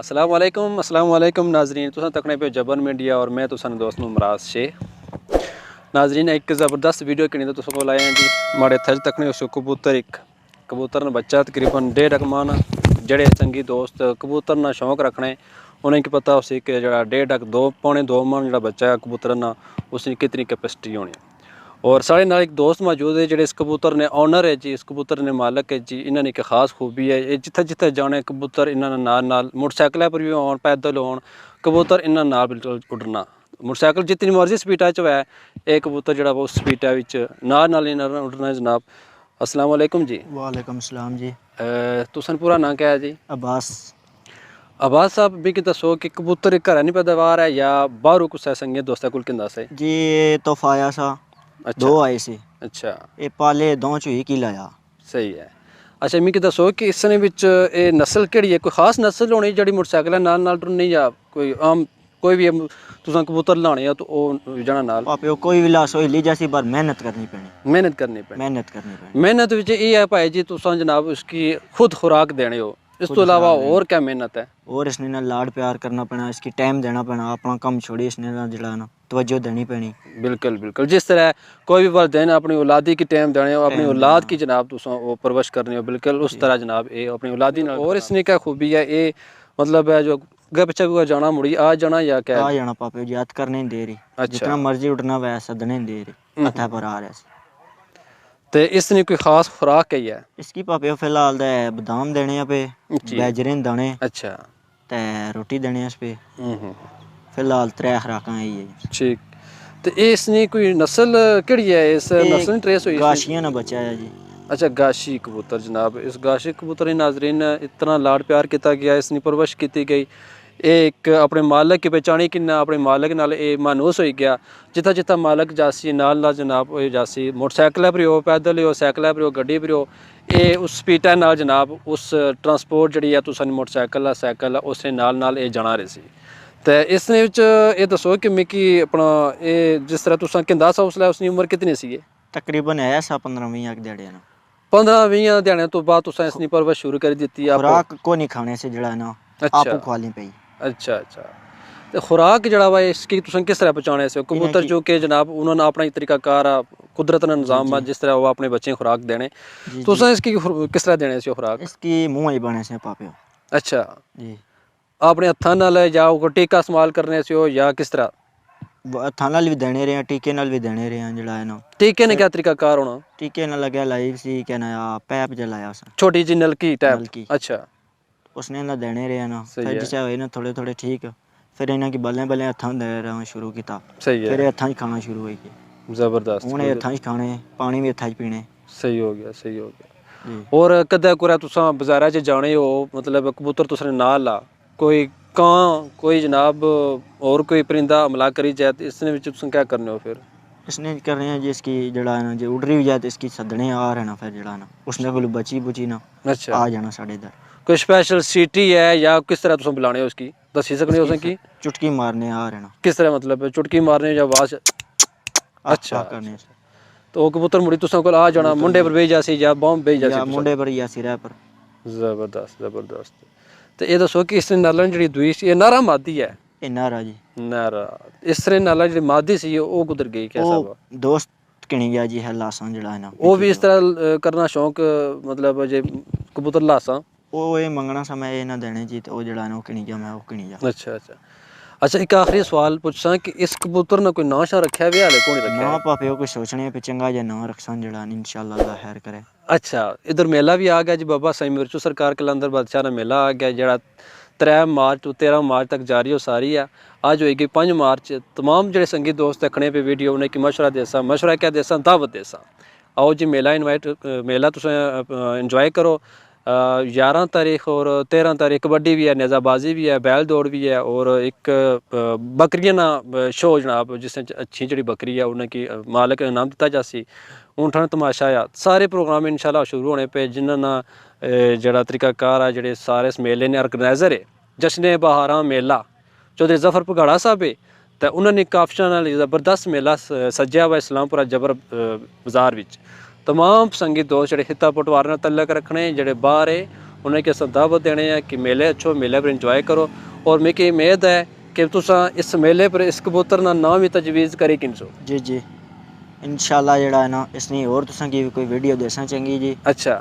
अस्सलाम वालेकुम नाजरीन, तुसां तकने पे जबन मीडिया और मैं तुसां दोस्त मुमराज शे। नाजरीन एक ज़बरदस्त वीडियो कनी तो तुसां को लाए हैं जी। माड़े थज तकने उस कबूतर ने बच्चा तकरीबन 1.5 माह जड़े संगी दोस्त कबूतर ना शौक रखने उन्हें की पता उसी कि जड़ा 1.5 पौने 2 माह जड़ा बच्चा है कबूतर ना उसकी कितनी कैपेसिटी होनी। और साढ़े नाल एक दोस्त मौजूद है, जो इस कबूतर ने ऑनर है जी, इस कबूतर ने मालक है जी। इन्होंने एक खास खूबी है, ये जिथे जिथे जाने कबूतर इन्होंने नाल मोटरसाइकिल पर भी हो पैदल हो कबूतर इन्होंने नाल बिल्कुल उड़ना। मोटरसाइकिल जितनी मर्जी स्पीडा च है, एक कबूतर जो उस स्पीडा नाल उड़ना जनाब। अस्सलाम वालेकुम जी। वालेकुम सलाम जी। तुसन पूरा नाम क्या है जी? अब्बास। अब्बास साहब भी कि दसो कि कबूतर घर नहीं पैदावार है या बाहरों कुछ संगे दोस्तों को दस है जी? तोहफा आया सा। अच्छा, 2 आए सी। अच्छा, ये पाले 2 चों एक ही लाया। सही है। अच्छा मिगी दसो कि इस ये नस्ल केड़ी है? कोई खास नस्ल होनी जी मोटरसाइकिल नाल टुरनी या कोई आम कोई भी तुसां कबूतर लाने तो ओ जाना नाल? पापे कोई भी लाश होई ली जैसी, पर मेहनत करनी पैनी। मेहनत करनी पैनी। मेहनत करनी पैनी। मेहनत विच ये है भाई जी तुसां जनाब उसकी खुद खुराक देने हो, इस तो अलावा और क्या मेहनत है? और इसने ना लाड प्यार करना पैना, इसकी टाइम देना पैना, अपना कम छोड़ी इसने ना जड़ा ना तवज्जो देनी पैनी। बिल्कुल बिल्कुल, जिस तरह कोई भी वालिदैन अपनी औलादी की टाइम देने हो, अपनी औलाद की जनाब तुसां वो परवरिश करनी हो, बिल्कुल उस तरह जनाब ये अपनी औलादी नाल। और इसने क्या खूबी है ये मतलब है जो अगर बच्चा भी जाना मुड़ी आ जाना या क्या? आ जाना पापे, याद करने नहीं दे रही। अच्छा। जितना मर्जी उठना वैसा सदने नहीं दे रही, हथा पर आ रहा है। तो इसने कोई खास खुराक कही है? इसकी पापे फिलहाल बादाम देने पे, बाजरे दाने, अच्छा, ते रोटी देने इस पे। फिलहाल 3 खुराकां ही है। ठीक। तो इसने कोई नस्ल केड़ी है? इस नस्ल ट्रेस हुई? गाशियां ना बच्चा है जी। अच्छा, गाशी कबूतर जनाब। इस गाशी कबूतर नाजरीन इतना लाड प्यार किया गया, इसकी परवरिश की गई। एक अपने मालक की पहचानी कि अपने मालक नाल मानूस हो गया। जिथा जिथा मालक जासी नाल जनाब जासी, मोटरसाइकिल पर हो, पैदल हो, साइकिल पर हो, गड्डी पर हो, ये उस स्पीडा नाल जनाब उस ट्रांसपोर्ट जी है तुसां मोटरसाइकिल साइकिल उस नाल ये जाना रही सी। तो इसने ये दसो कि मिगी अपना ये जिस तरह तुसां किंदा सा उसलै उसकी उम्र कितनी सी? तकरीबन है सा 15-20 दिहाड़े ना। 15-20 दिहाड़े तो बाद तुसां इसकी परवरिश शुरू कर दी? खुराक को नहीं खाने से जड़ा ना आपको खवानी पई। अच्छा अच्छा। तो खुराक जड़ा वा इसकी तुसां किस तरह पहुँचाने से? कबूतर जो कि जनाब उन्होंने अपना तरीकाकार कुदरत ने निज़ाम जिस तरह वो अपने बच्चे खुराक देने, तुसां इसकी किस तरह देने से खुराक? इसकी मुँह ही बने से पापे। अच्छा जी। अपने हत्थां नाल या टीका इस्तेमाल करने से हो या किस तरह? हत्थां नाल भी देने रहे, टीके नाल भी देने रहे जड़ा है ना। टीके ने क्या तरीकाकार होना? टीके नाल लगे लाई सी क्या ना पैप जलाया सा, छोटी जी नलकी टाइप? नलकी। अच्छा, उसने ना देने रहे ना। सही फिर है। जिसे होए ना थोड़े थोड़े ठीक, फिर इन्हां की बल्ले बल्ले हत्थां दे रहा शुरू किया। सही है। फिर हत्थां च खाना शुरू होई गया। जबरदस्त। हुण हत्थां च खाने, पानी भी हत्थां च पीने। सही हो गया, सही हो गया। जी। और कदे कुरै तुसां बाजारा च जाने हो, मतलब कबूतर तुसने नाल ला कोई कां कोई जनाब और कोई परिंदा हमला करी जाए तो इसने विच तुसां क्या करने हो फिर? इसने कर रहे हैं जी, इसकी जड़ा है ना जो उड़ रही जाए तो इसकी सदने आ रहे ना, फिर जड़ा ना उसने को बची बुची ना अच्छा, आ जाना साढ़े इधर। कोई स्पेशल सिटी है या किस तरह तुसां बुलाने हो उसकी दसी सकने हो की? चुटकी मारने आ रहे ना। किस तरह मतलब चुटकी मारने या आवाज? अच्छा, करने से तो वो कबूतर मुड़ी तुसां कोल आ जाना, मुंडे पर बेही जासी या बांह बेही जासी? या मुंडे पर या सिरे पर। जबरदस्त जबरदस्त। तो ये दसो कि इसने नालन जी दुई सी नारा मादी है? ये नारा जी नारा। इस तरह नाला जी मादी सी वो गुजर गई कैसा? वो दोस्त किनी गया जी है लासा जड़ा है ना। वो भी इस तरह करना शौक मतलब जे कबूतर लासा? वो ये मंगना समय ये ना देने जी, तो वो जड़ा है ना वो किनी गया, मैं वो किनी गया। अच्छा अच्छा। अच्छा एक आखिरी सवाल पूछा कि इस कबूतर ने कोई नाम शा रखा भी हाले कौन रखा? ना पापे वो कुछ सोचने पे चंगा जा ना रखसान जड़ा इंशाल्लाह अल्लाह खैर करे। अच्छा इधर मेला भी आ गया जी, बाबा साईं मिर्चू सरकार कलंदर बादशाह का मेला आ गया जड़ा 3 मार्च तो 13 मार्च तक जारी हो सारी है। आज होएगी 5 मार्च। तमाम जो संगी दोस्त देखने पे वीडियो उन्हें कि मशवरा देसा, मशवरा क्या देसा, दावत देसा। आओ जी मेला मेला तुस इंजॉय करो। 11 तारीख और 13 तारीख कबड्डी भी है, नेज़ाबाजी भी है, बैल दौड़ भी है और एक बकरियां ना शो जनाब जिसने अच्छी जी बकरी है उन्हें की मालक ने नाम दिता जासी। ऊँठन तमाशा आ सारे प्रोग्राम इंशाल्लाह शुरू होने पे जिन्होंने जड़ा तरीकाकार है जड़े सारे इस मेले ने ऑर्गेनाइजर है जश्न बहारा मेला चौधरी जफर भगाड़ा साहब है। तो उन्होंने काफिशा नाल जबरदस्त मेला सज्जा हुआ इस्लामपुरा जबर बाजार विच। तमाम संगीत दोस्त जो हिता पटवार तलक रखने जोड़े बाहर है उन्हें कि असां दावत देने हैं कि मेले अच्छो मेले पर इंजॉय करो और मिगी उम्मीद है कि तुसां इस मेले पर इस कबूतर का नाम भी तजवीज़ करी किनसो। जी जी इंशाल्लाह जेड़ा है ना इसने और तुसां की कोई वीडियो देसां चंगी जी अच्छा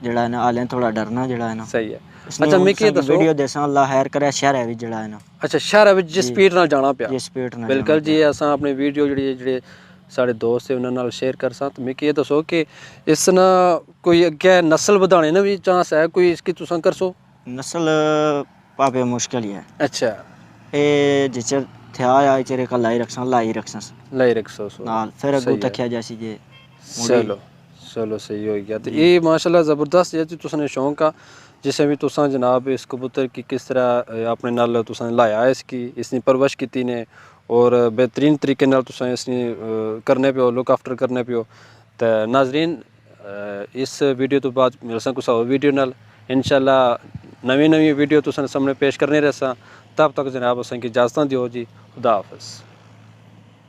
जेड़ा है ना हालें थोड़ा डरना जेड़ा है ना सही है। इसने अच्छा हुण मिगी तुसां की दसो वीडियो देसां अल्लाह खैर करे शहर है भी जेड़ा है ना अच्छा शहर विच जिस जी। स्पीड नाल जाना पिया जिस स्पीड ना बिल्कुल जी असां अपनी वीडियो जेह्ड़े साढ़े दोस्त है उन्होंने नाल शेयर करसां तो मिगी ये दसो कि इस ना कोई अग्गै नस्ल बधाने ना भी चांस है कोई इसकी तुसां करसो। नस्ल पापे मुश्किल ही है अच्छा ए जिचर थया या चेरे का लाई रखसां लाई रखसो सो नाल फिर अगू सही है। तकिया जैसी जे चलो चलो सही हो गया तो ये माशाल्लाह ज़बरदस्त है तुसने शौक आ जिसे भी तुसां जनाब इस कबूतर की किस तरह अपने नाल तुसां लाया है इसकी परवरिश की ने और बेहतरीन तरीके नाल तुसां इसनी करने पे हो लुक आफ्टर करने पे हो तो नाजरीन इस वीडियो तो बाद मिलसां कुछ और वीडियो नाल इंशाल्लाह नवी वीडियो तुसां सामने पेश करने रहसां तब तक जनाब असें की इजाज़त दियो जी खुदा हाफिज़।